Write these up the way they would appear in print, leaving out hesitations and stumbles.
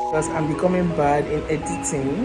because I'm becoming bad in editing.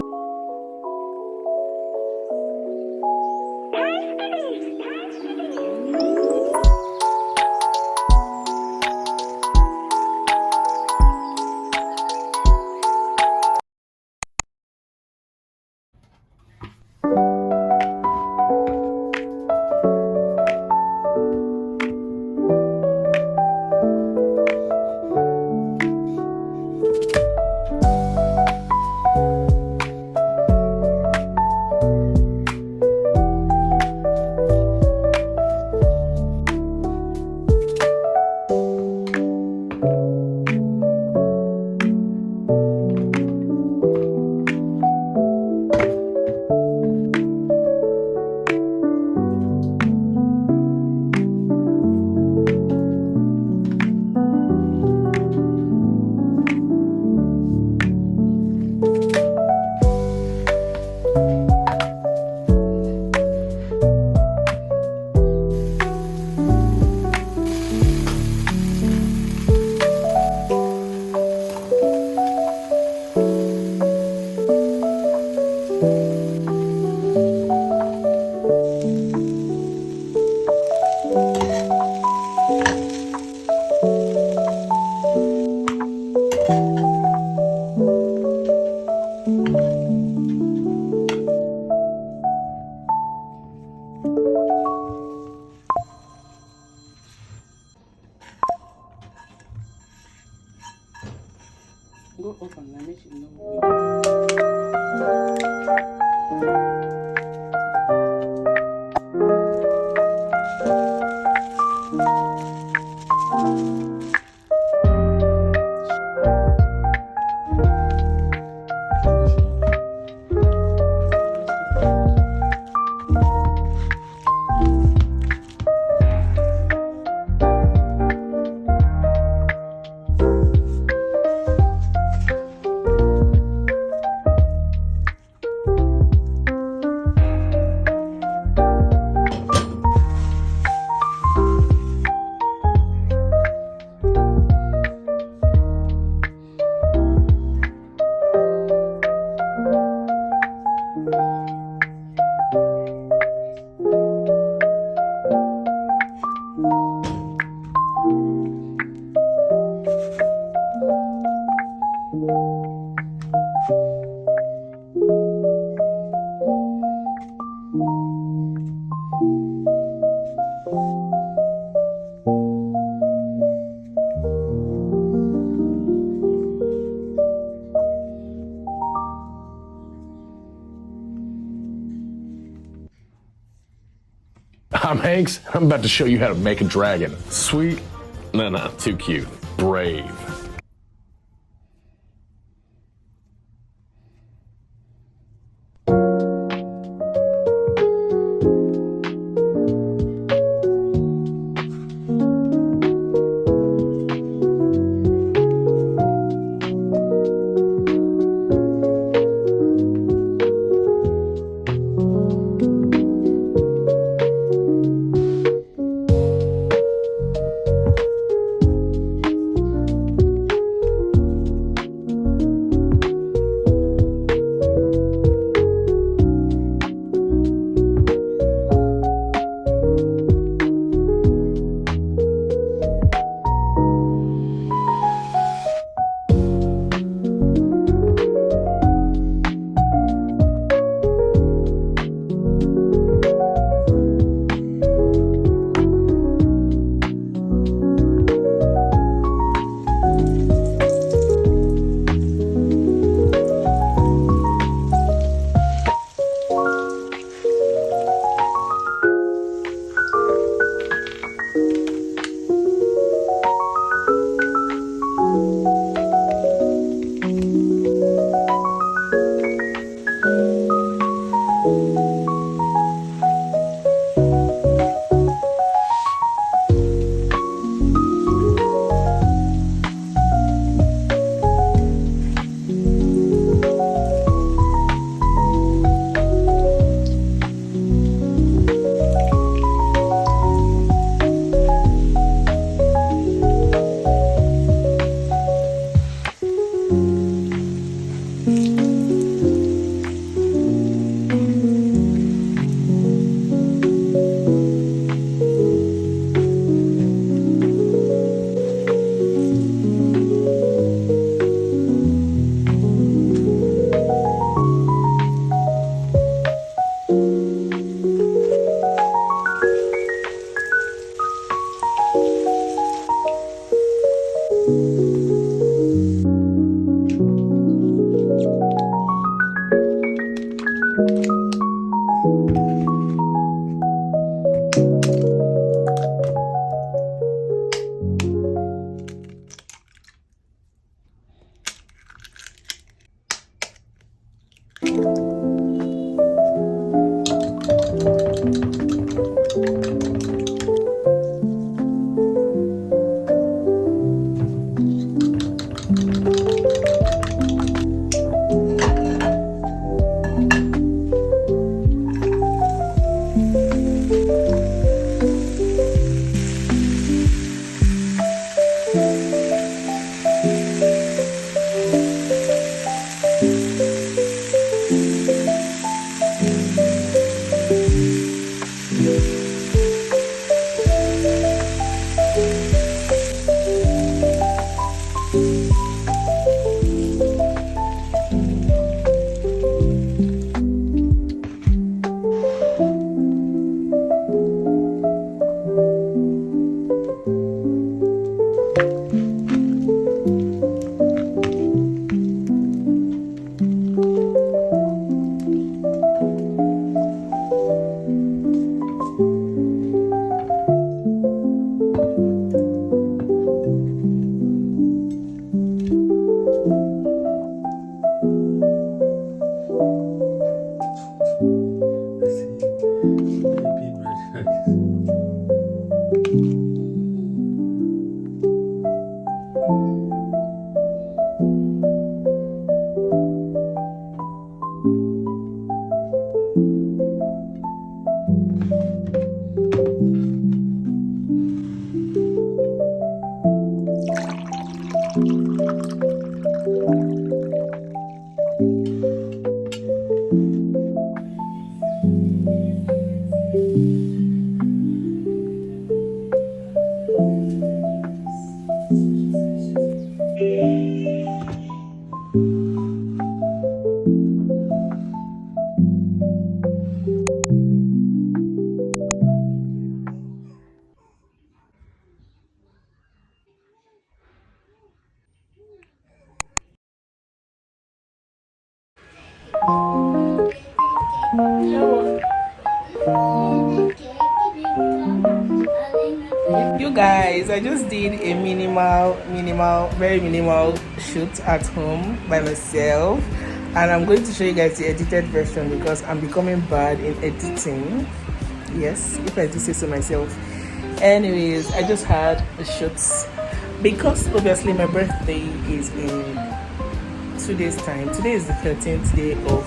Go up and let me know. I'm Hanks. I'm about to show you how to make a dragon. Sweet? No, too cute. Brave. You guys, I just did a very minimal shoot at home by myself, and I'm going to show you guys the edited version because I'm becoming bad in editing. Yes, if I do say so myself. Anyways, I just had a shoot because obviously my birthday is in 2 days time. Today is the 13th day of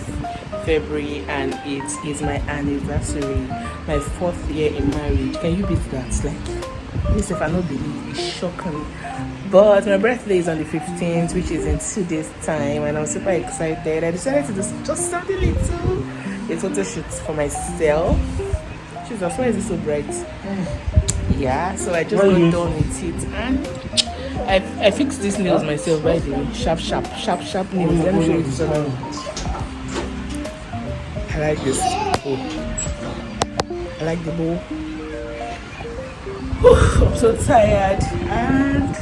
February and it is my anniversary, my 4th year in marriage. Can you beat that? Like, this if I don't believe, it's shocking. But my birthday is on the 15th, which is in 2 days time, and I'm super excited. I decided to do just something little, a photo shoot for myself. Jesus, why is it so bright? Yeah, so I just got done with it, and I fixed these nails myself, by the way. Sharp nails. Let me show you this one. I like this. I like the bow. I'm so tired, and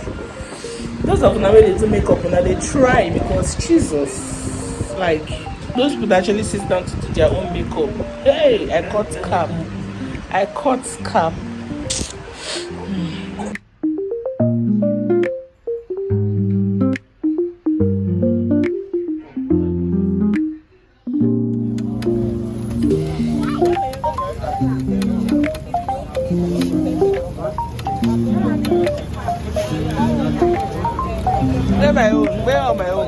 those of them ready to make up and they try because Jesus, like those people that actually sit down to do their own makeup. Hey, I cut cap. Where are my own?